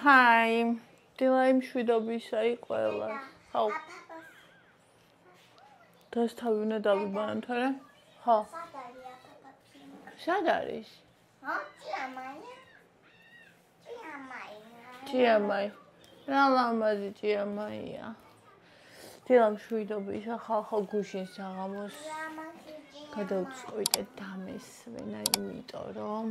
Hi, დილაი მშვიდობისა ყველა. ხო. დასთავი უნდა დავიბანო თორე? ხო. სად არის? ჭიამაი. რა ლამაზი ჭიამაია. დილა მშვიდობისა ხალხო გუშინ საღამოს გადავწყვიტეთ დამესვენა, იმიტომ რომ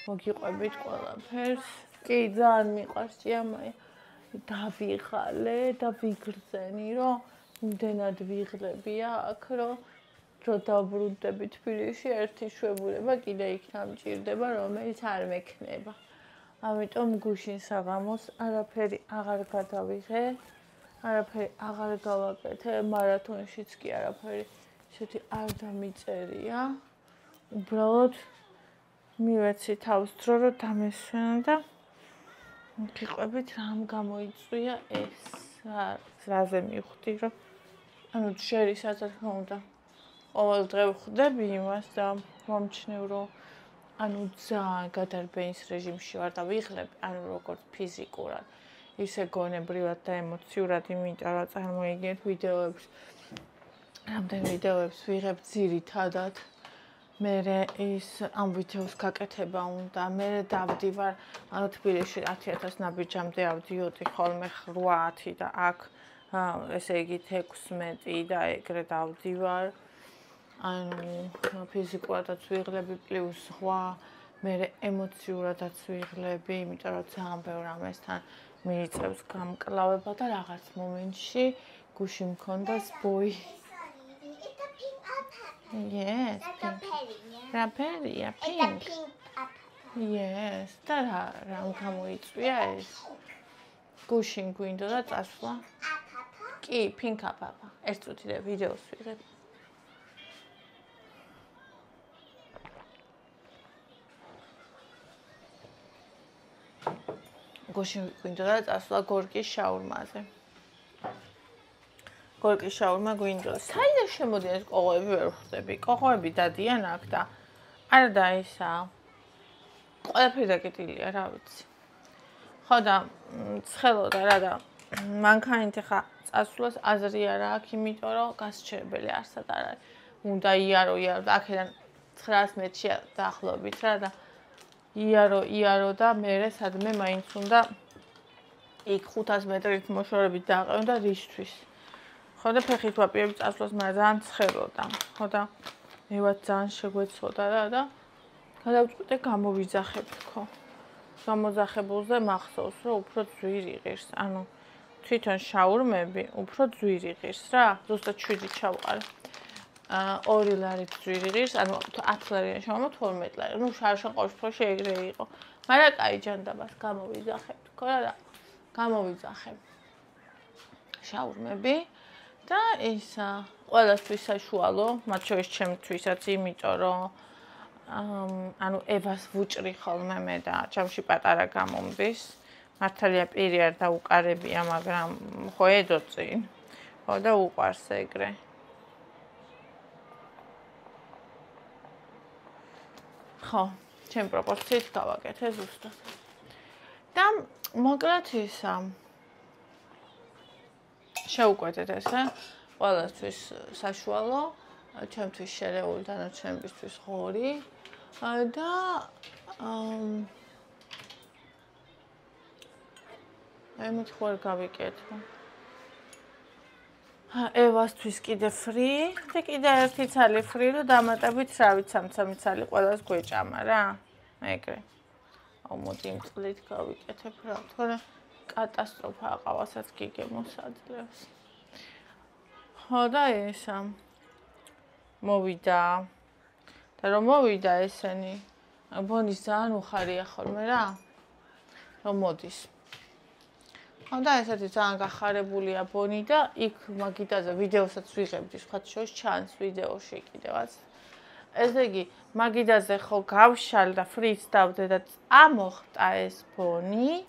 მოგიყვებით ყველაფერს. კი, ძალიან მიყვარს ჭიამაი. დავიღალე და ვიგრძენი, რომ იმდენად ვიღლებია აქ, რომ დავბრუნდები თბილისში, ერთი შვებულება კიდე იქნა მჭირდება, რომელიც არ მექნება. ამიტომ გუშინ საღამოს არაფერი აღარ გადავიღე, არაფერი აღარ გავაკეთე, მარათონშიც კი არაფერი ისეთი არ დამიწერია. უბრალოდ მივეცი თავს დრო, რომ დამესვენა და გიყვებით რამ გამოიწვია ეს. რაზე მივხვდი, რომ შერისაც რა თქმა უნდა ყოველ დღე ვხვდები იმას და მომჩნევ, რომ ძალიან გადარბენის რეჟიმში ვარ და ვიღლებ, როგორც ფიზიკურად, ისე გონებრივად და ემოციურად, იმიტომ რომ წარმოიდგინეთ ვიდეოებს, რამდენ ვიდეოებს ვიღებ ძირითადად. მერე ის ამ ვიდეოს გაკეთება უნდა, მერე დავდივარ, თბილისში 10,000 ნაბიჯამდე ავდიოდი ხოლმე 8-10 და აქ ესე იგი 16 და ეგრე დავდივარ. ფიზიკურადაც ვიღლები პლუს ზღვა, მერე ემოციურადაც ვიღლები, იმიტომ რომ ძალიან ბევრ რამესთან მიიწევს გამკლავება და რაღაც მომენტში გუშინ მქონდა ზბოი. Yes, pink. Raperia, pink. Yes, და რამ გამოიწვია ეს? გუშინ გვინდოდა წასვლა. კი, pink აპაპა. ერთ წუთი და ვიდეოს ვიღებ. გუშინ გვინდოდა წასვლა გორკის შაურმაზე. გორკის შაურმა გვინდოდა. საიდან შემოდიან ეს კოღოები ვერ ხვდები? კოღოები დადიან აქ და არა და ისა. ყველაფერი დაკეტილია, რა ვიცი. ხო და ცხელოდა რა და მანქანით ხა წასვლას აზრი არა აქვს, იმიტომ რომ გასაჩერებელი არსად არ არის. უნდა იარო და აქედან 900 მეტრია დაახლოებით რა და იარო და მერე სადმე მაინც უნდა იქ 500 მეტრით მოშორებით დააყენო და რისთვის. ხო და ფეხით ვაპირებ წასვლას, მაგრამ ძალიან ცხელოდა. ხო და მევაც ძალიან შეგვეცოდა რა და გადავწყვიტე გამოვიძახებ თქო. გამოძახებულზე მახსოვს, რომ უფრო ძვირი ღირს, ანუ თვითონ შაურმები უფრო ძვირი ღირს რა, ზუსტად 7 ჩავყარე. 2 ლარით ძვირი ღირს, ანუ 10 ლარიან შაურმა 12 ლარი. ნუ შარშან ყოველთვის ეგრე იყო. მაგრამ კაი ჯანდაბას გამოვიძახებ თქო რა და გამოვიძახებ შაურმები და ისა ყველასთვის საშუალო, მათ შორის ჩემთვისაც, იმიტომ რომ ანუ ევას ვუჭრი ხოლმე მე და ჩემში პატარა გამომდის. მართალია პირი არ დაუკარებია, მაგრამ ხო ედო წინ. ხო და უყვარს ეგრე. ხო, ჩემ პროპორციით გავაკეთე ზუსტად. და მოკლედ ისა შევუკვეთეთ ესე, ყველასთვის საშუალო, ჩემთვის შერეული დანარჩენებისთვის ღორი და ემით ხوار გავიკეთო. ევასთვის კიდე ფრი და კიდე ერთი ცალი ფრი, რომ დამატებით რა ვიცი 3 ცალი ყველას გვეჭამა რა. ეგრე. მოდი იმ წლით გავიკეთებ რა, თორე კატასტროფა აყავასაც გიგემოსაძლევს. ხო და ისა მოვიდა. და რომ მოვიდა ესენი, ბონის ძალიან უხარია ხოლმე რა. რომ მოდის. ხო და ესეთი ძალიან გახარებულია ბონი და იქ მაგიდაზე ვიდეოსაც ვიღებდი, სხვა შორის ჩანს ვიდეოში კიდევაც. ესე იგი, მაგიდაზე ხო გავშალ და ფრიც დავდე და ამოხტა ეს ბონი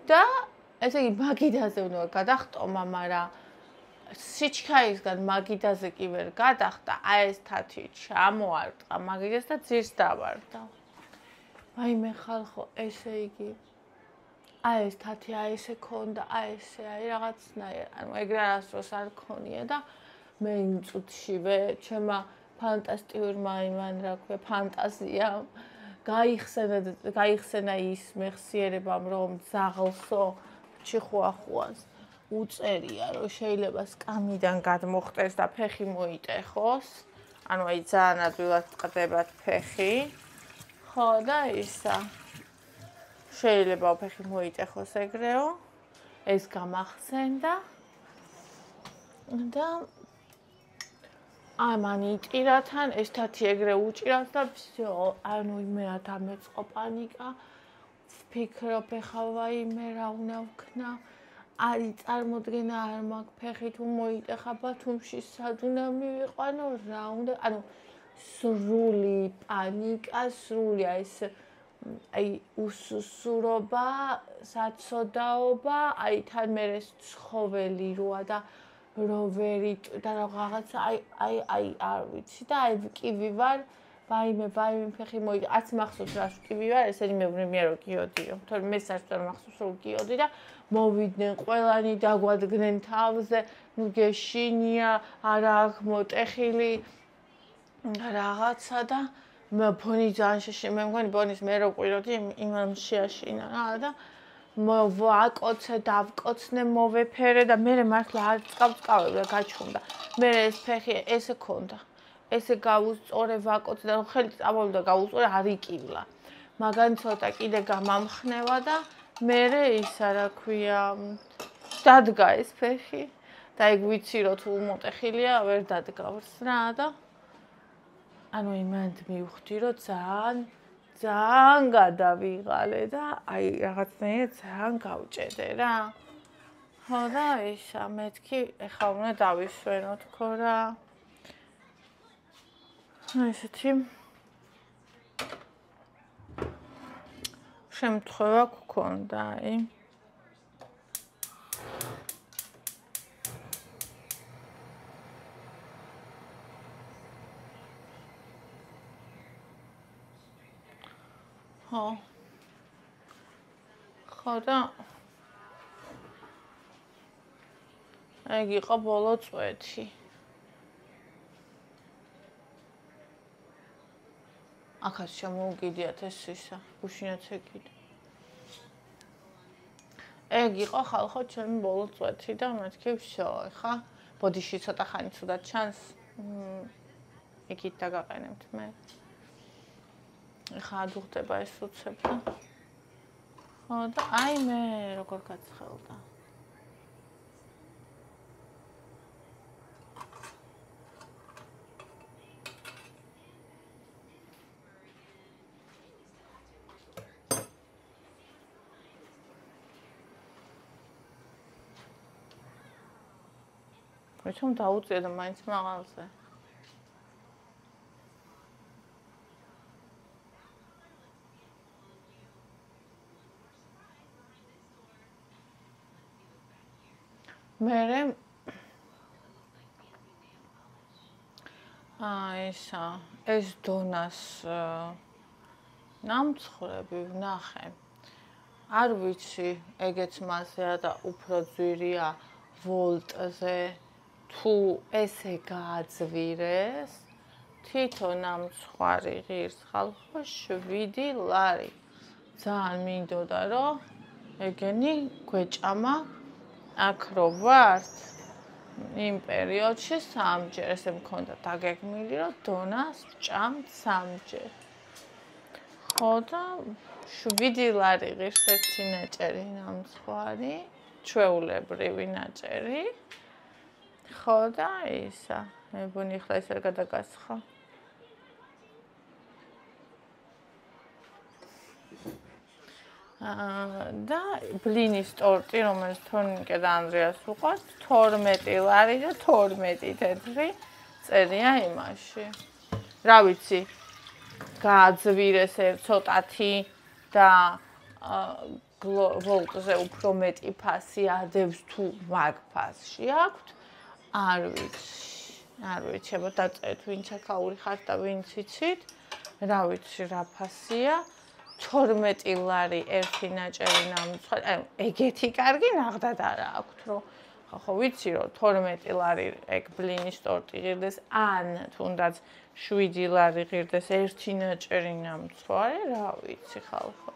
და ესე იგი მაგიდაზე უნდა გადახტომა, მაგრამ სიჩქარისგან მაგიდაზე კი ვერ გადახტა, ეს თათი ჩამოარტყა მაგიდას და ძირს დავარდა. ვაიმე ხალხო, ესე იგი აი ეს თათი აი ესე ქონდა, აი ესე აი რაღაცნაირ, ანუ ეგრე არასდროს არ ქონია და მე იმ წუთშივე ჩემმა ფანტასტიკურმა იმან რა ქვია, ფანტაზიამ გაიხსენა ის მეხსიერებამ, რომ ძაღლსო ჩიხუახუას უწერია, რომ შეიძლება სკამიდან გადმოხტეს და ფეხი მოიტეხოს. ანუ აი ძალიან ადვილად ტყდებათ ფეხი. ხო და ისა შეიძლება ფეხი მოიტეხოს ეგრეო. ეს გამახსენდა და მან იტირათან ეს თათი ეგრე უჭირავს და всё, ანუ იმეა დამეწყო პანიკა. ვფიქრობ ეხლა ვაიმე რა უნდა ვქნა. არი წარმოდგენა არ მაქვს ფეხი თუ მოიტეხა ბათუმში სად უნდა მივიყვანო რა უნდა ანუ სრული პანიკა სრული აი უსუსურობა საცოდაობა აი თან მე ეს ცხოველი როა და roveri და რაღაცა აი არ ვიცი და აი ვკივი ვარ ვაიმე ფეხი მოიტეხა არც მახსოვს რა ვკივი ვარ ესენი მეუბნებია რომ გიოდიო თორემ მე საერთოდ არ მახსოვს რომ გიოდი და მოვიდნენ ყველანი დაგვადგნენ თავზე ნუ გეშინია არა აქ მოტეხილი რაღაცა და ფონი ძალიან შეშინდა მე მგონი ბონის მე რო ყვიროდი იმან შეაშინა რა და ვაკოცე დავკოცნე მოვეფერე და მე მართლა არ წავწკავებ და გაჩხუმდა მე ეს ფეხი ესე ქონდა ესე გავუსწორე ვაკოცე და ხელი წამოვიდა გავუსწორე არ იკივლა მაგან ცოტა კიდე გამამხნევა და მე ისა რა ქვია დადგა ეს ფეხი და ეგ ვიცი რომ თუ მოტეხილია ვერ დადგავს რა და ანუ იმანთ მივხვდი რომ ძალიან გადავიღალე და აი რაღაცნაირად ძალიან გავჭედე რა ხო და ისა მეთქი ეხლა უნდა დავისვენო თქო რა ესეთი შემთხვევა გქონდა აი ხო და ეგ იყო ბოლო წვეთი ახაც შემოუგიდიათ ეს ისა გუშინაც ეკიდე ეგ იყო ხალხო ჩემი ბოლო წვეთი და მეთქი всё ხა ბოდიში ცოტა ხანი ცუდად ჩანს ეკით დაგაყენებთ მე ხა ადუხდება ეს უცებ და ხო და აი მე როგორ გაცხელდა რომ დაუწია და მაინც მაღალზე მერე ისა ეს დონას ნამცხრები ვნახე არ ვიცი ეგეც მასეა და უფრო ძვირია ვოლტზე თუ ესე გააძვირეს თითო ნამცხვარი ღირს ხალხო 7 ლარი ძალიან მინდოდა რომ ეგენი გვეჭამა აქ რო ვართ იმ პერიოდში 3ჯერ ესე მქონდა დაგეგმილი რომ დონას ვჭამ 3ჯერ ხო და 7 ლარი ღირს ერთი ნაჭერი ნამცხვარი ჩვეულებრივი ნაჭერი ხო და ისა მე მგონი ახლა ეს არ გადაგასხა და ბლინის ტორტი რომელიც თორნიკე და ანდრეას უყვართ 12 ლარი და 12 თეთრი წერია იმაში რა ვიცი გააძვირეს ცოტათი და ვოლტზე უფრო მეტი ფასი ადევს თუ მაგ ფასში აქვთ არ ვიცი აბა დაწერეთ ვინც აქაური ხართ და ვინც იცით რა ვიცი რა ფასია 12 ლარი ერთი ნაჭერი ნამცხვარი, ანუ ეგეთი კარგი ნაღდად არა აქვთ, რომ ხო ვიცი რომ 12 ლარი ეგ ბლინის ტორტი ღირდეს, ან თუნდაც 7 ლარი ღირდეს ერთი ნაჭერი ნამცხვარი, რა ვიცი ხალხო.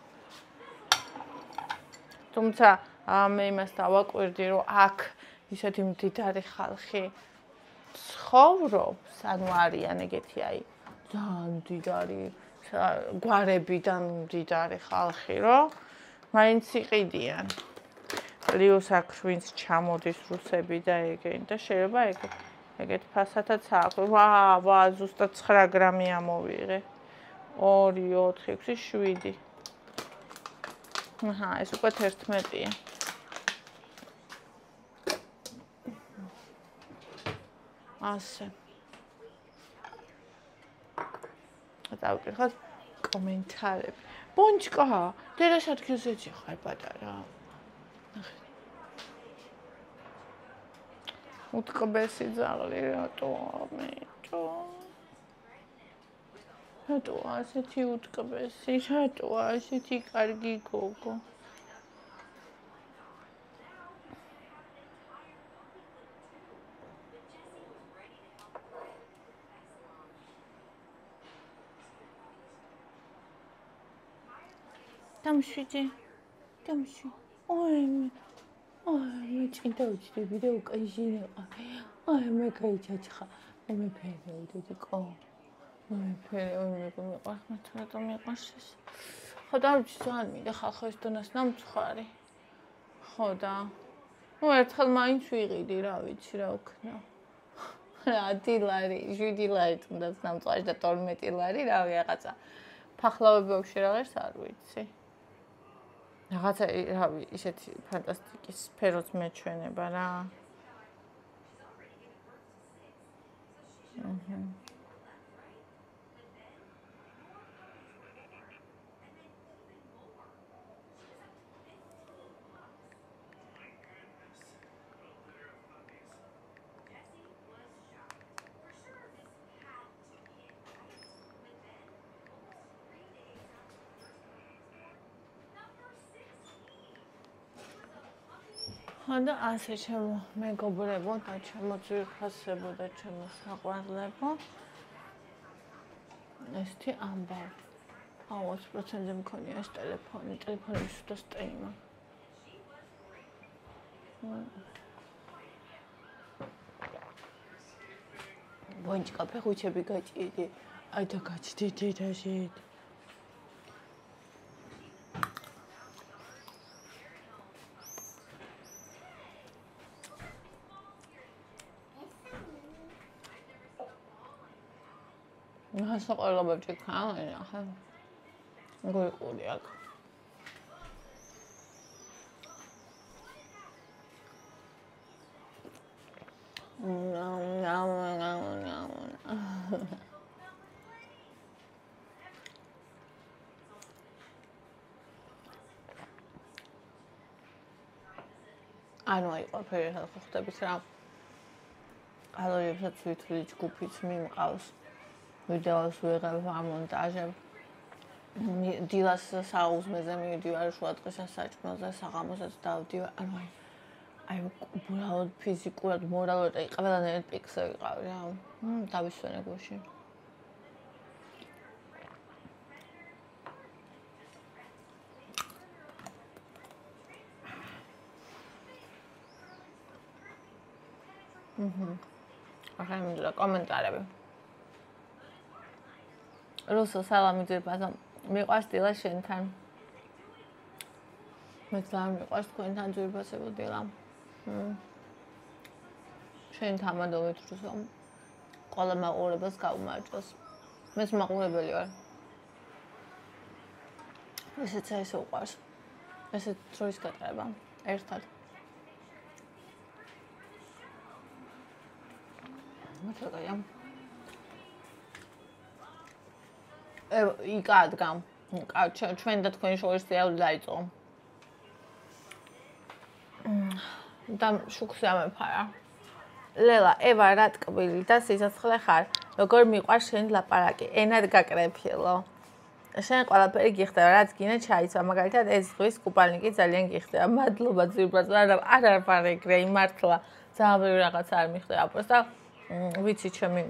თუმცა მე იმას დავაკვირდი, რომ აქ ისეთი მდიდარი ხალხი ცხოვრობს, ანუ არიან ეგეთი აი ძალიან მდიდარი გვარებიდან მდიდარი ხალხი, რომ მაინც იყიდიან. პლუს აქ ვინც ჩამოდის რუსები და ეგენი და შეიძლება ეგეთ ფასათაც აქვს. ვა, ზუსტად 9 გრამი ამოვიღე. 2, 4, 6, 7. აჰა, ეს უკვე 11-ია. ასე. დავკითხოთ კომენტარები. ბონჩკა, დედას ადგილზე ხარ პატარა. უტკბესი ძაღლი რატო ამეჭო? რატო ასეთი უტკბესი? რატო ასეთი კარგი გოგო? დამშვიდე. ой, მე ჭინდა უჩდები და უკაიჟინეყა. მე გაიჩაჩხა. მე ფერეუდები ყო. მე მიყვარს, მე თვითონ მიყვარს ეს. ხო და ძალიან მინდა ხალხო ეს დონას ნამცხვარი. ხო და ერთხელ მაინც ვიყიდი, რა ვიცი რა ვქნა. 10 ლარი, 7 ლარი თუნდაც ნამცხვარი და 12 ლარი რა ვიღაცა. ფახლავები ვაფშე რაღაც არ ვიცი. რაღაცა რავი, ისეთი ფანტასტიკის სფეროც მეჩვენება რა. და ასე ჩემო მეგობრებო და ჩემო ძვირფასებო და ჩემო საყვარლებო ესეთი ამბავი. 20%-ზე მქონია ეს ტელეფონი შუთა სტეიმა. ბონჩკა ფეხუჩები გაჭიდი. აი და გაჭდიდი და შედი. ასე ყველაფერი ხარ, ახლა გოიყური აქ. ანუ აი ყველაფერი ხალხო ხდების რა. კალორიებსაც ვითვლი, ჯგუფიც მიმყავს. ვიდეოს ვიღებ, ამონტაჟებ. დილას საუზმეზე მივდივარ შუა დღეს საჭმელზე, საღამოსაც დავდივარ. ანუ აი უბრალოდ ფიზიკურად, მორალურად აი ყველანაირად პიქსზე ვიყავი რა. დავისვენე გუში. ახლა მინდა კომენტარები. რუსო სალამი ძირფასო. მიყვარს დილა შენთან. მე ძალიან მიყვარს თქვენთან ძვირფასებო დილა. შენ თამადობით რუსო. ყველა მაყურებელს გაუმარჯოს. მეც მაყურებელი ვარ. ესეც ეს უყვარს. ესეც დროის გატარება ერთად. მოწოდია. იკადგა. ჩვენ და თქვენი შორის რეალური დაიწყო. და შუქს ამეფარა. ლელა, ევა რა ტკბილი და სიცოცხლე ხარ. როგორ მიყვარს შენ ლაპარაკი? ენად გაკრეფილო. შენ ყველაფერი გიხდება, რაც გინდა ჩაიცვა, მაგალითად ეს ზღვის კუპალნიკი ძალიან გიხდება. მადლობა ძვირფას, არ პარეგრე, მართლა ძალიან ბევრი რაღაცა არ მიხდება, просто ვიცი ჩემი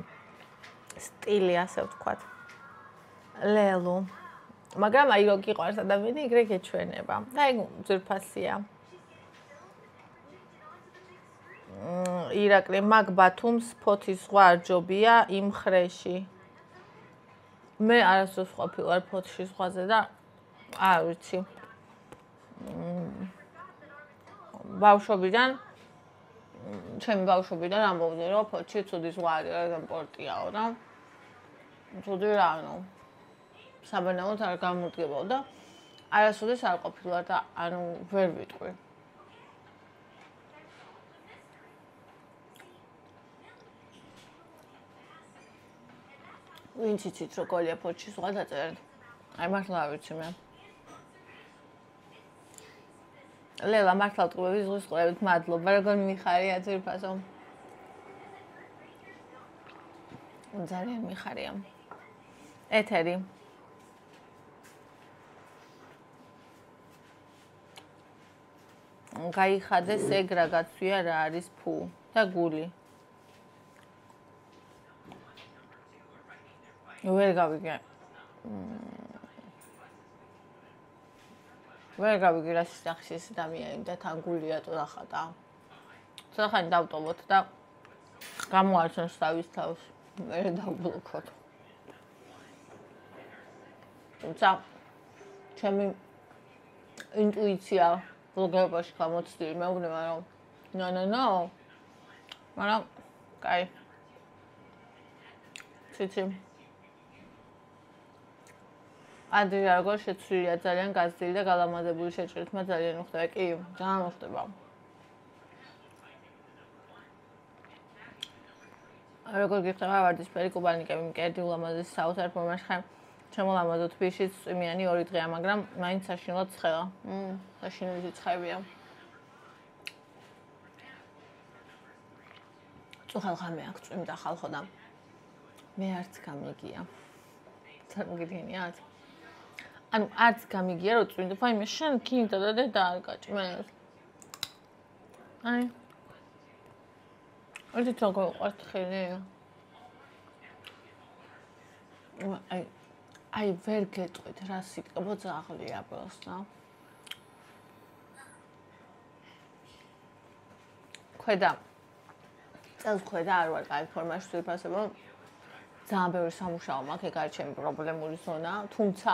სტილი ასე ვთქვათ. ლელუ. მაგრამ აი რო გიყვარს ადამიანი, ეგრე გეჩვენება. და ეგ ძვირფასია. ირაკლი, მაგ ბათუმს ფოთის ზღვა არ ჯობია იმ ხრეში. მე არასდროს ყოფილი ვარ ფოთში ზღვაზე და არ ვიცი. ბავშვობიდან ჩემი ბავშვობიდან ამბობდნენ რომ ფოთში ცუდი ზღვა არის, რადგან პორტიაო და ცუდი რანო. საბანაოდ არ გამოდგებოდა. არასოდეს არ ყოფილი ვარ და ანუ ვერ ვიტყვი. ვინც იცით როგორია ფოთში ზღვა დაწერეთ. აი მართლა არ ვიცი მე. ლელა მართლა ტყუების ზღვის ყურებით მადლობა, როგორ მიხარია ძვირფასო. ძალიან მიხარია. ეთერი. გაიხადეს ეგ რა გაცვია რა არის ფუ და გული. ვერ გავიგე. ვერ გავიგე რა სახის ეს ადამიანი და თან გულია ტურახატა. ცოტა ხანი დავტოვოთ და გამოარჩენს თავის თავს. ვერ დავბლოკოთ. თუმცა ჩემი ინტუიცია ბლოგერობაში გამოცდილი, მეუბნება რომ ნო. მაგრამ კაი. ციცი. ადრე როგორ შეცვლილია ძალიან გაზრდილი და გალამაზებული შეჭრით, მაგრამ ძალიან უხდება. კი, ძალიან უხდება. როგორ გიხდება ვარდისფერი კუბალნიკები, მკერდი ულამაზესი საოცარ ფორმაში ხარ. შემოლამაზო თბილისში წვიმიანი 2 დღეა, მაგრამ მაინც საშინლად ცხელა. საშინელი ცხებია. წუხალ ხამე აქვს წვიმდა ხალხო და მე არც გამიგია. წარმოგიდგენიათ? ანუ არც გამიგია რომ წვიმდა, ფაიმე შენ კინდა და დედა არ გაჭმეს. აი თვითონ გვყავთ ხელი. აი ვერ გეტყვით რა სიტყვა ძაღლია პროსტა. ქვედა წელს ქვედა არ ვარ კაი ფორმაში ვიფასებო. ძალიან ბევრი სამუშაო მაქვს, ეგ არის ჩემი პრობლემური ზონა, თუმცა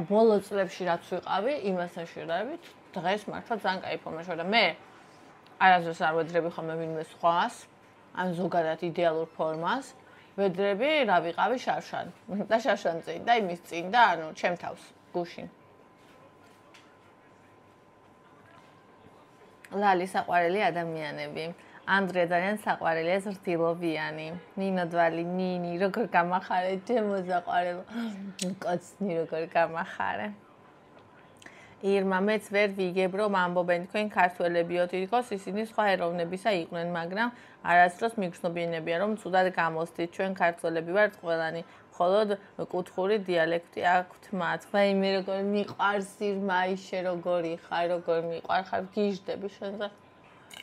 ბოლო წლებში რაც ვიყავი, იმასთან შედარებით, დღეს მართლა ძალიან კაი ფორმაში ვარ და მე არასდროს არ ვედრები ხოლმე ვინმე სხვას, ან ზოგადად იდეალურ ფორმას, ვედრები რა ვიყავი შარშან და შარშან წინ და იმის წინ და ანუ ჩემ თავს გუშინ. ლალი საყვარელი ადამიანები. ანდრია ძალიან საყვარელია, ზრდილობიანი. ნინო დვალი, ნინი, როგორ გამახარე, ჩემო საყვარელო. კაცნი როგორ გამახარე. ირმა, მეც ვერ ვიგებ, რომ ამბობენ თქვენ ქართველებიოთ, იქოს ისინი სხვა ეროვნებისა იყვნენ, მაგრამ არასდროს მიგრძნობინებიან, რომ ცუდად გამოსდით, ჩვენ ქართველები ვართ ყველანი, მხოლოდ კუთხური დიალექტი აქვთ მათ. ვაიმე როგორ მიყვარს ირმა, ისე როგორი ხარ, როგორ მიყვარ ხარ, გიჟდები შენზე.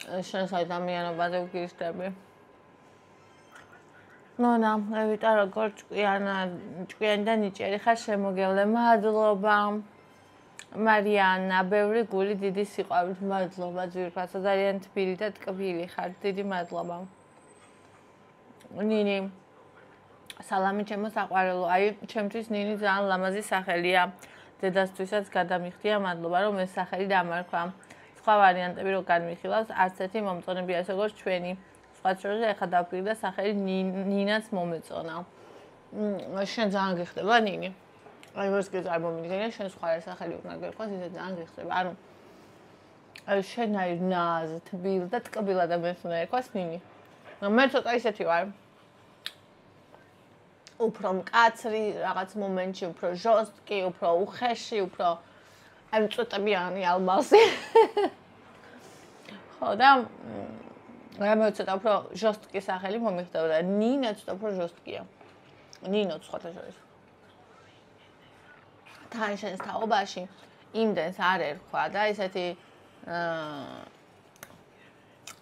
შენს ადამიანობაზე ვგიჟდები. ნონა, ევიტა როგორ ჭკვიანი და ნიჭიერი ხარ, შემოგევლე, მადლობა. მარიანა, ბევრი გული დიდი სიყვარულით, მადლობა ძვირფასო, ძალიან თბილი და ტკბილი ხარ, დიდი მადლობა. ნინი, სალამი ჩემო საყვარელო, აი, ჩემთვის ნინი ძალიან ლამაზი სახელია. დედასთვისაც გადამიხდია, მადლობა რომ ეს სახელი დამარქვა. სხვა ვარიანტები რო განვიხილავს, არც ერთი მომწონები ასე როგორც ჩვენი. სხვა შორზე ეხა დავფიქრე და სახელი ნინაც მომეწონა. შენ ძალიან გიხდება ნინი. აი მას კი არ მომიგენია, შენ სხვა სახელი უნდა გერქვას, ისე ძალიან გიხდება. ანუ აი შენაირ ნაზ, თბილ და ტკბილ ადამიანს უნდა ერქვას ნინი. მე ცოტა ისეთი ვარ. უფრო მკაცრი, რაღაც მომენტში უფრო ჟოსტკი, უფრო უხეში, უფრო აი მწვეტებიანი ალმასი. ხო და მე ცოტა უფრო ჟოსტკი სახელი მომიხდება, ნინა ცოტა უფრო ჟოსტკია. ნინო სხვათა შორის. თან შენს თაობაში იმდენს არ ერქვა და ესეთი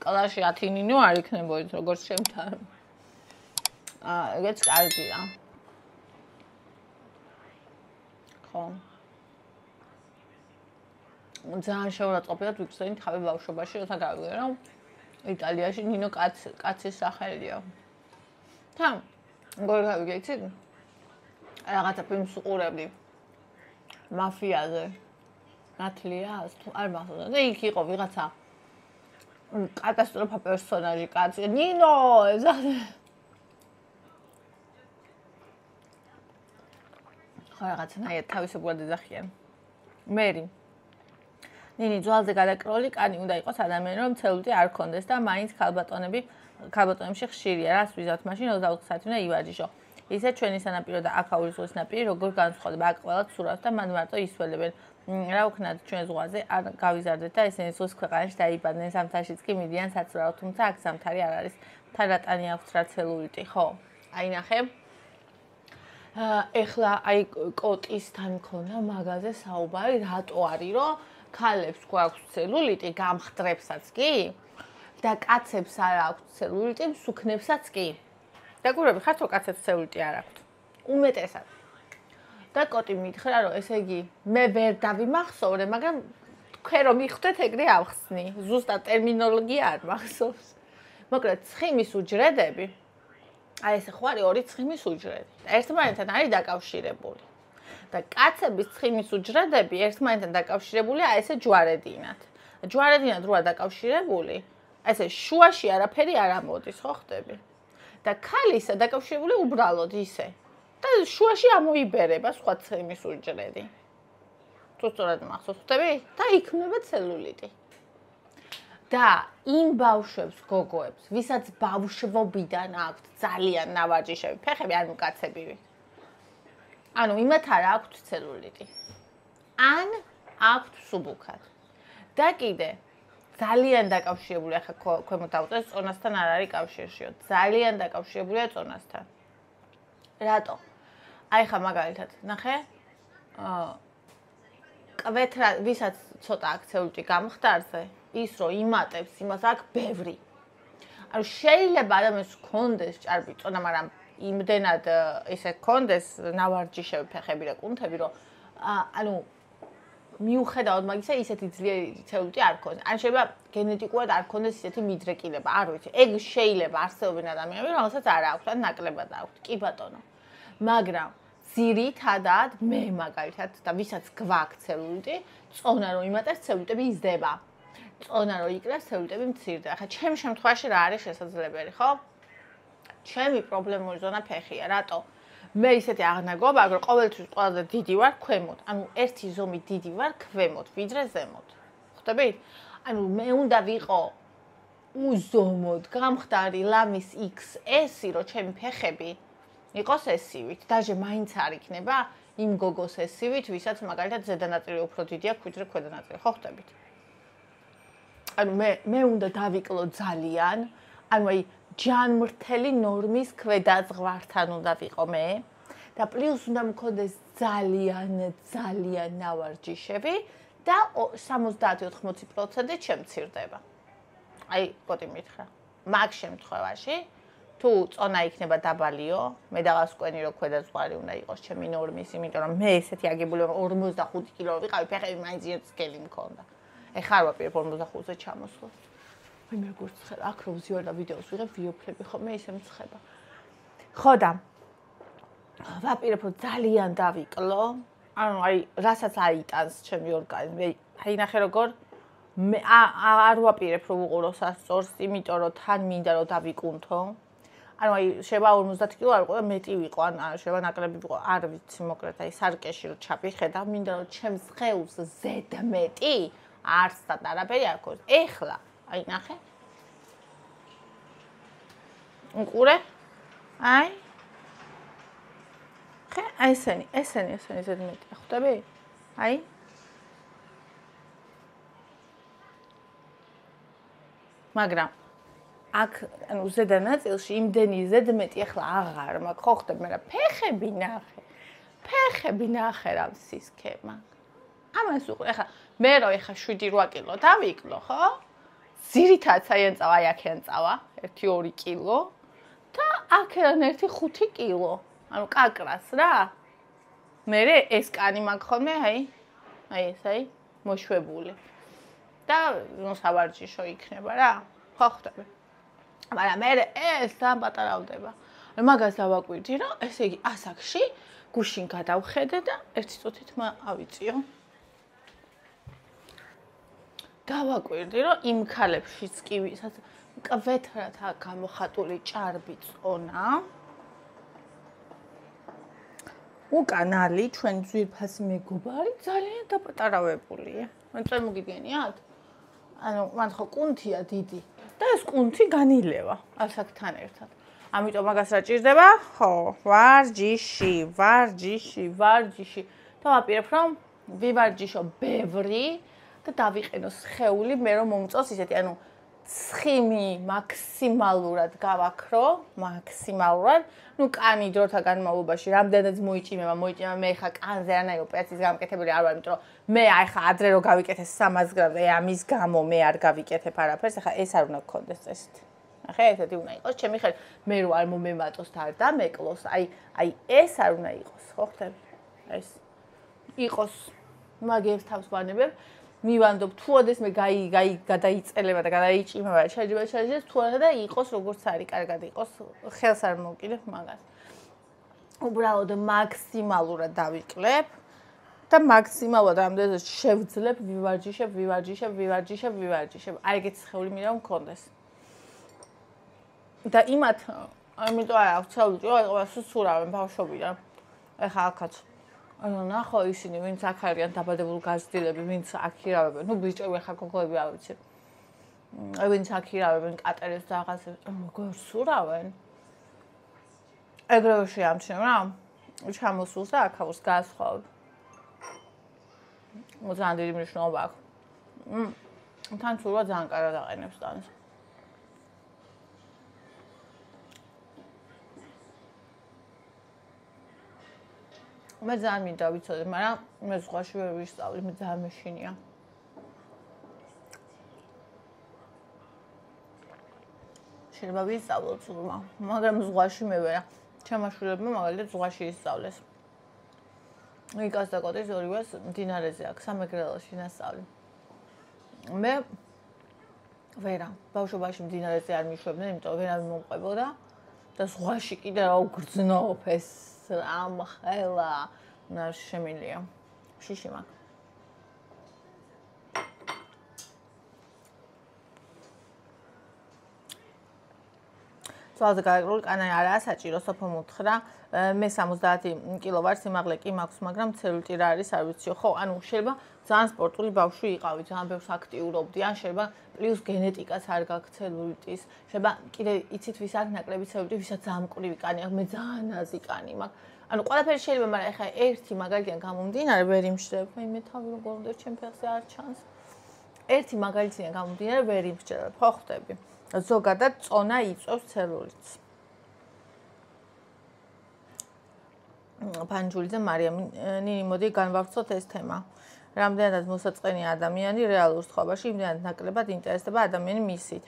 კლასში 10 ნინო არ იქნებოდით როგორც შემთან. ეგეც კარგია. ხო. ძალიან შეურაცხყოფილად ვიქცევით თავი ბავშვობაში, როცა გავიგე რომ იტალიაში ნინო კაცის სახელია. თან როგორ გავიგე იცით? რაღაცა ფილმს უყურებდი. მაფიაზე. ნათლიას თუ არ მახსოვს და იქ იყო ვიღაცა კატასტროფა პერსონაჟი კაცი ნინო ხო რაღაცნაირად თავისებურად ეძახიან მერი ნინი ძვალზე გადაკროლი კანი უნდა იყოს ადამიანი რომ ცელულიტი არ ქონდეს და მაინც ქალბატონებში ხშირია რას ვიზავთ მაშინ 24 საათი უნდა ივარჯიშო ისე ჩვენი სანაპირო და აქაური ზღვის ნაპირი როგორ განსხვავდება აქ ყველად სურავს და მან მარტო ისველებენ რა ვქნათ ჩვენ ზღვაზე არ გავიზარდეთ და ესენი ზღვის ქვეყანაში დაიბადნენ ზამთარშიც კი მიდიან საცურაო თუმცა აქ ზამთარი არ არის თან რატანი აქვს რა ცელულიტი ხო აი ნახე ეხლა აი კოტისთან მქონდა მაღაზე საუბარი რატო არის რომ ქალებს გვაქვს ცელულიტი გამხდრებსაც კი და კაცებს არ აქვს ცელულიტი მსუქნებსაც კი დაგურები ხარ თუ კაცებს ცელულიტი არ აქვს უმეტესად და კოტი მითხრა რომ ესე იგი მე ვერ დავიმახსოვრე მაგრამ თქვენ რომ მიხვდეთ ეგრე ავხსნი ზუსტად ტერმინოლოგია არ მახსოვს მოკლედ ცხიმის უჯრედები აი ესე ხო არის ორი ცხიმის უჯრედი ერთმანეთთან არის დაკავშირებული და კაცების ცხიმის უჯრედები ერთმანეთთან დაკავშირებულია აი ესე ჯვარედინად როა დაკავშირებული ესე შუაში არაფერი არ ამოდის ხო ხდები და ქალისა დაკავშირებული უბრალოდ ისე და შუაში ამოიბერება სხვა ცხიმის უჯრედი. თუ სწორად მახსოვს ხდები და იქმნება ცელულიტი. და იმ ბავშვებს, გოგოებს, ვისაც ბავშვობიდან აქვთ ძალიან ნავარჯიშები ფეხები, ანუ კაცები. ანუ იმათ არ აქვთ ცელულიტი. ან აქვთ სუბუქად. და კიდე ძალიან დაკავშირებულია ხა ქვემოთ დავწერე წონასთან არ არის კავშირშიო. ძალიან დაკავშირებულია წონასთან. რატო? აი ხა მაგალითად, ნახე? კვეთრა, ვისაც ცოტა აქ ცელულიტი გამხდარზე, ის რომ იმატებს, იმას აქვს ბევრი. ანუ შეიძლება ადამიანს ჰქონდეს ჭარბი წონა, მაგრამ იმდენად ესე ჰქონდეს ნავარჯიშები, ფეხები და კუნთები, რომ ანუ მიუხედავად მაგისა, ისეთი ძლიერი ცელულიტი არ ქონდეს. ან შეიძლება გენეტიკურად არ ქონდეს ისეთი მიდრეკილება, არ ვიცი. ეგ შეიძლება არსებობენ ადამიანები, რომელსაც არ აქვს, ან ნაკლებად აქვს. კი ბატონო. მაგრამ ძირითადად მე მაგალითად და ვისაც გვაქვს ცელულიტი, წონა რომ იმატებს ცელულიტები იზრდება. წონა რომ იკრას ცელულიტები მცირდება. ახლა ჩემ შემთხვევაში რა არის შესაძლებელი, ხო? ჩემი პრობლემური ზონა ფეხია, რატო? მე ისეთი აღნაგობა, რომ ყოველთვის ყველაზე დიდი ვარ ქვემოთ. ანუ ერთი ზომი დიდი ვარ ქვემოთ, ვიდრე ზემოთ. ხვდებით? ანუ მე უნდა ვიყო უზომოდ გამხდარი ლამის XS-ი, რომ ჩემი ფეხები იყოს ესივით. დაჟე მაინც არ იქნება იმ გოგოს ესივით, ვისაც მაგალითად ზედა ნაწილი უფრო დიდი აქვს, ვიდრე ქვედა ნაწილი. ხო ხვდებით? ანუ მე უნდა დავიკლო ძალიან, ანუ აი ჯანმრთელი ნორმის ქვედა ზღვართან უნდა ვიყო მე და პლუს უნდა მქონდეს ძალიან ნავარჯიშები და 70-80% შემცირდება. აი, კოტი მითხრა. მაგ შემთხვევაში თუ წონა იქნება დაბალიო, მე დავასკვენი რომ ქვედა ზღვარი უნდა იყოს ჩემი ნორმის, იმიტომ რომ მე ესეთი აგებული 45 კილო ვიყავი, ფეხები მაინც ძილი მქონდა. ეხლა არ ვაპირებ 45-ზე ჩამოსვლა. აი მე როგორც ხარ, აქ რო ვზიარ და ვიდეოს ვიღებ, ვიოფლები ხოლმე ისე მცხება. ხო და ვაპირებ რომ ძალიან დავიკლო, ანუ აი რასაც აიტანს ჩემი ორგანიზმი. აი ნახე როგორ მე არ ვაპირებ რომ უყურო სასწორს, იმიტომ რომ თან მინდა რომ დავიკუნთო. ანუ აი შეიძლება 50 კილო არ ვიყო და მეტი ვიყო, ან შეიძლება ნაკლები ვიყო, არ ვიცი მოკლედ აი სარკეში რომ ჩაფიხედა, მინდა რომ ჩემს ხეულს ზედმეტი არსად არაფერი არ ქონდეს. ეხლა აი ნახე. უყურე? აი. ხე, აი ესენი ზედმეტი, ხვდები? აი. მაგრამ აქ ანუ ზედა ნაწილში იმდენი ზედმეტი ახლა აღარ მაქვს, ხო ხდები, მაგრამ ფეხები ნახე. ფეხები ნახე რა სისქემა. ამას უყურე, ახლა მე რო ეხა 7-8 კილო დავიკლო, ხო? ძირითადად საიდან წავა, აი აქედან წავა, 1-2 კილო და აქედან 1-5 კილო. ანუ კაკრას რა. მე ეს კანი მაქვს ხოლმე, აი ეს, მოშვებული. და ნუ სავარჯიშო იქნება რა. ხო ხვდები. მაგრამ მე ეს ძალიან პატარავდება. მაგას დავაკვირდი, რომ ესე იგი ასაკში გუშინ გადავხედე და ერთი წუთით ავიწიო. დავაკვირდი, რომ იმ ქალებშიც კი ვისაც მკვეთრად გამოხატული ჭარბი წონა. უკანალი ჩვენ ძვირფასი მეგობარი ძალიან დაპატარავებულია. მე წარმოგიდგენიათ? ანუ მან ხო კუნთია დიდი და ეს კუნთი განილევა ასაკთან ერთად. ამიტომ მაგას რა ჭირდება? ხო, ვარჯიში. და ვაპირებ რომ ვივარჯიშო ბევრი და დავიყენო სხეული მე რომ მომწოს ისეთი, ანუ ცხიმი მაქსიმალურად გავაქრო, მაქსიმალურად. ნუ კანი დროთა განმავლობაში რამდენადაც მოიჭიმება, მე ხა კანზე არანაირი ოპერაციის გამკეთებელი არ ვარ, იმიტომ რომ მე აი ხა ადრე რო გავიკეთე 300 გრამს, ამის გამო მე არ გავიკეთებ არაფერს, ხა ეს არ უნდა გქონდეს წესით. ახლა ესეთი უნდა იყოს, ჩემი ხელით მე რო არ მომემატოს და არ დამეკლოს, აი ეს არ უნდა იყოს, ხო ხტები? ეს იყოს მაგებს თავს ვანებებ. მივანდობ თუ ოდეს მე გადაიწელება და გადაიჭიმება შეიძლება შეჯდეს თუ არა და იყოს როგორც არის, კარგად იყოს, ხელს არ მოვკიდებ მაგას. უბრალოდ მაქსიმალურად დავიკლებ და მაქსიმალურად ამდენად შევძლებ, ვივარჯიშებ. აი ეგეთი სხეული მინდა რომ მქონდეს. და იმათ, ამიტომ არა ვცელდი, რომ სუცურავენ ბავშვობიდან. ეხა აქაც ანუ ნახო ისინი, ვინც აქ არიან დაბადებული გაზრდილები, ვინც აქირავებენ. ნუ ბიჭები ახლა გოგოები არ ვიცი. ვინც აქირავებენ კატერებს და რაღაცებს, როგორ სურავენ. ეგრევე შეამჩნევ რა. ჩამოსულს და აქავს გასხოვ. ძალიან დიდი მნიშვნელობა აქვს. თან სულვა ძალიან კარგად აყენებს ტანს. მე ძალიან მინდა ვიცოდე, მაგრამ მე ზღვაში ვერ ვისწავლი, მე ძალიან მეშინია. შეიძლება ვისწავლოთ ზღვა, მაგრამ ზღვაში მე ვერა. ჩემმა შვილებმა მაგალითად ზღვაში ისწავლეს. იკას და კოტის ორივეს მდინარეზე აქვს, სამეგრელოში ნასწავლი. მე ვერა, ბავშვობაში მდინარეზე არ მიშვებდნენ, იმიტომ ვერავინ მომყვებოდა და ზღვაში კიდე რა უგრძნობ ეს ამ ხელა შემილია. შიში მაქვს. ზვალზე გააკრული კანარი არაა საჭირო, სოფო მუთხრა. მე 70 კილო ვარ, სიმაღლე კი მაქვს, მაგრამ ცელულიტი რა არის, არ ვიციო. ხო, ანუ შეიძლება ძალიან სპორტული ბავშვი იყავი, ძალიან ბევრს აქტიურობდი, ან შეიძლება პლუს გენეტიკას არ გაქვს ცელულიტის. შეიძლება კიდე იცით ვის აქვს ნაკლები ცელულიტი, ვისაც ძალიან მკვრივი კანი აქვს, მე ძალიან აზი კანი მაქვს. ანუ ყველაფერი შეიძლება, მაგრამ ეხლა ერთი მაგალითიდან გამომდინარე ვერ იმშრებ. მე თავი როგორ უნდა ჩემ ფეხზე არ ჩანს. ერთი მაგალითიდან გამომდინარე ვერ იმშრებ, ხო ხვდები. ზოგადად წონა იწვევს ცელულიტს. პანჯულიძე მარიამ ნინი მოდი განვავრცოთ ეს თემა. რამდენადაც მოსაწყენია ადამიანი რეალურ სხვაბაში, იმდენად ნაკლებად ინტერესდება ადამიანი მისით.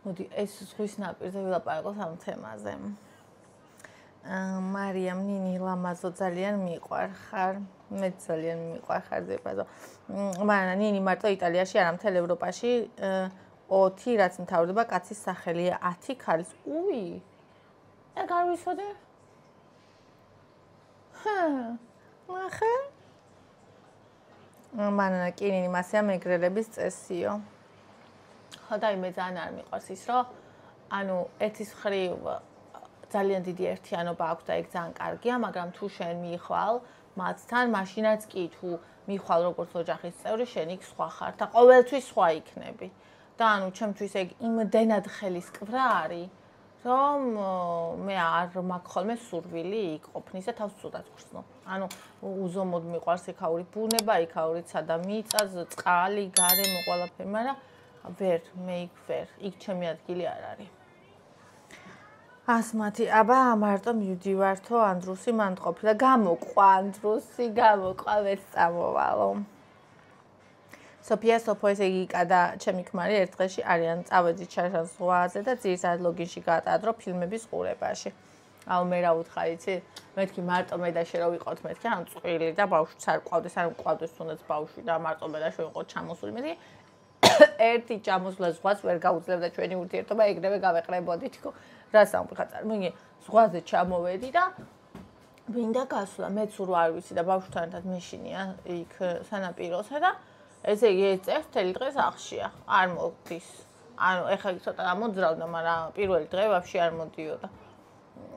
მოდი ეს ზღვის ნაპირზე ვილაპარაკოთ ამ თემაზე. მარიამ ნინი ლამაზო ძალიან მიყვარხარ. მე ძალიან მიყვარხარ ზეპაზო. მაგრამ ნინი მარტო იტალიაში არა, მთელ ევროპაში 20 რაც მთავრდება კაცის სახელია 10 ქალის. უი. ეგ არ ვიცოდე? ნახე. მანანა კინინი მასია მეგრელების წესიო. ხო და მე ძალიან არ მიყვარს ის, რომ ანუ ერთის მხრივ ძალიან დიდი ერთიანობა აქვს და ეგ ძალიან კარგია, მაგრამ თუ შენ მიხვალ მათთან, მაშინაც კი თუ მიხვალ როგორც ოჯახის წევრი, შენ იქ სხვა ხარ და ყოველთვის სხვა იქნები. და ანუ ჩემთვის ეგ იმდენად ხელისკვრა არის, რომ მე არ მაქვს ხოლმე სურვილი იქ ყოფნის და თავს ცუდად ვხსნო. ანუ უზომოდ მიყვარს იქაური ბუნება, იქაური ცადა მიწა, წყალი, გარემო, ყველაფერი, მაგრამ ვერ, მე იქ ვერ. იქ ჩემი ადგილი არ არის. ასმათი, აბა მარტო მივდივართო ანდრუსი მან ყოფილა გამოყვა ანდრუსი, გამოყვა ვეც წამოვალო. სოფია სოფო ესე იგი კადა ჩემი ქმარი ერთ დღეში არიან წავედით ჩარშან ზღვაზე და ძირითადად ლოგინში გაატადრო ფილმების ყურებაში. აუ მე რა უთხარ იცი? მეთქი მარტო მე და შე რო ვიყავთ მეთქი ან წყვილი და ბავშვიც არ ყავდეს, არ მყავდეს თუნდაც ბავშვი და მარტო მე და შე ვიყავთ ჩამოსული მეთქი ერთი ჩამოსვლა ზღვას ვერ გაუძლებდა ჩვენი ურთიერთობა, ეგრევე გავეყრებოდით თქო. რას ამბიხარ წარმოგიდგენ? ზღვაზე ჩამოვედი და ვინდა გასვლა, მეც ურ არ ვიცი და ბავშვთან ერთად მეშინია იქ სანაპიროსა და ესე იგი ეს წელს მთელი დღე სახლშია, არ მოდის. ანუ ეხლა ცოტა ამოძრავდა, მაგრამ პირველი დღე ვაფშე არ მოდიოდა.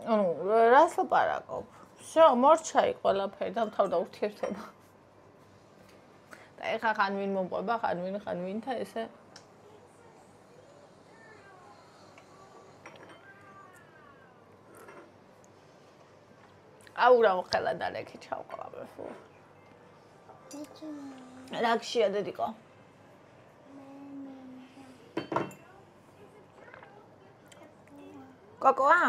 ანუ რას ლაპარაკობ? всё, მორჩაი ყველაფერი და მთავრდა ურთიერთობა. და ეხლა ხან ვინ მომყვება, ხან ვინ და ესე აურა მოხელა და ლექი ჩავყავ ხო. რაქშია დედიკო? კოკოა?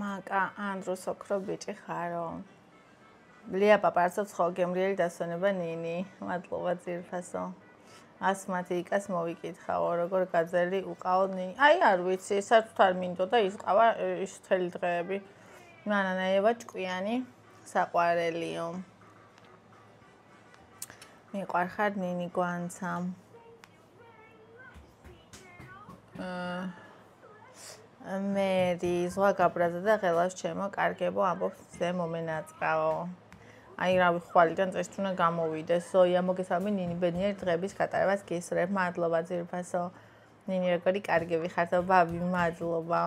მაკა ანდროს ოქრო ბიჭი ხარო. ლია პაპარცობს ხო გემრიელი დასვენება ნინი. მადლობა ძირფასო. ასმათი იკას მოვიკითხაო როგორ გაძელი უყავ ნინი. აი არ ვიცი, საერთოდ არ მინდოდა ის ყავა ის თელი დღეები. მანანაევა ჭკვიანი საყვარელიო. მიყვარხარ ნინი გვანცა. მერი ზღვა გაბრაზა და ღელას ჩემო კარგებო ამბობს ზე მომენაწყაო. აი რავი ხვალიდან წეს თუნა გამოვიდეს. ზოია მოგესალმები ნინი ბედნიერი დღეების გატარებას გისურვებ. მადლობა ძირფასო. ნინი როგორი კარგები ხართ ბაბი მადლობა.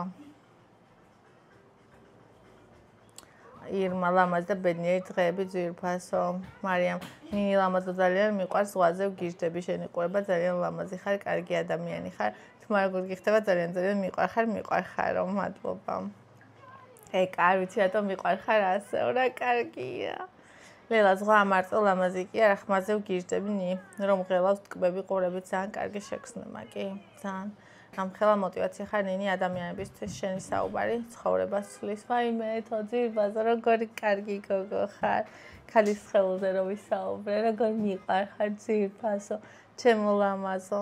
ირმა ლამაზ და ბედნიერი დღეები ძირფასო. მარიამ ნინი ლამაზ და ძალიან მიყვარს ზღვაზე ვგიჟდები შენი ყურება ძალიან ლამაზი ხარ, კარგი ადამიანი ხარ. თმა როგორ გიხდება ძალიან მიყვარხარო, მადლობა. ეკა არ ვიცი რატომ მიყვარხარ ასეო რა კარგია. ლელა ზღვა მარტო ლამაზი კი არა ხმაზე ვგიჟდები ნი რომ ღელავს ტკბები ყურები ძალიან კარგი შექსნება კი ძალიან ამხელა мотиваცია ხარ ნინი ადამიანებისთვის შენი საუბარი ცხოვრებას ცვლის ვაიმე თოძირბაზო როგორი კარგი გოგო ხარ ქალის ხელზე რომ ვისაუბრე როგორ მიყვარხარ ძირფასო ჩემო ლამაზო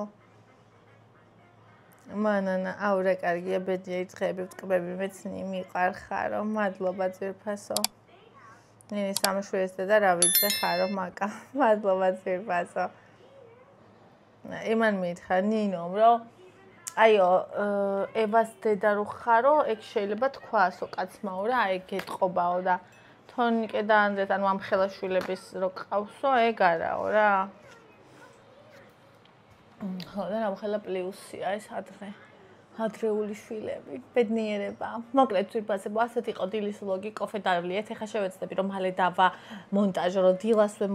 მანანა აურა კარგია ბედნიერი დღეები ტკბები მეცნი მიყვარხარო მადლობა ძირფასო ნინი სამშვილის დედა რა ვიცი ხარო მაკა მადლობა ძირფასო იმან მითხრა ნინომ რომ აიო ევას დედა რო ხარო ეგ შეიძლება თქვასო კაცმაო რა ეგ გეტყობაო და თონიკე და ანდრეს ანუ ამ ხელაშვილების რო ყავსო ეგ არაო რა ხო და ამ ხელა პლუსია ეს ადრეული შვილები ბედნიერება მოკლედ ძირფასებო ასეთ იყო დილის ვლოგი კოფე დავლიეთ ეხა შევეცდები რომ მალე დავა მონტაჟო რომ დილასვე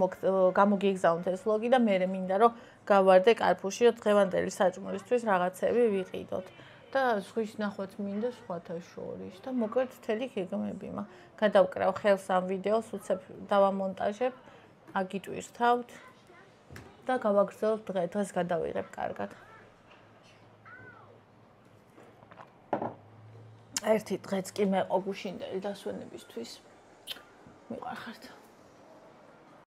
გამოგიგზავნოთ ეს ვლოგი და მე მინდა რომ გავარდე კარფუში რომ დღევანდელი საჭმელისთვის რაღაცები ვიყიდოთ და ზღვის ნახვაც მინდა სხვათა შორის და მოკლედ მთელი გეგმები მაქვს გადავკრავ ხელს ამ ვიდეოს უცებ დავამონტაჟებ აგიტვირთავთ და გავაგრძელებ დღეს გადავიღებ კარგად ერთი დღეც კი მეყო გუშინდელი დასვენებისთვის მიყვარხართ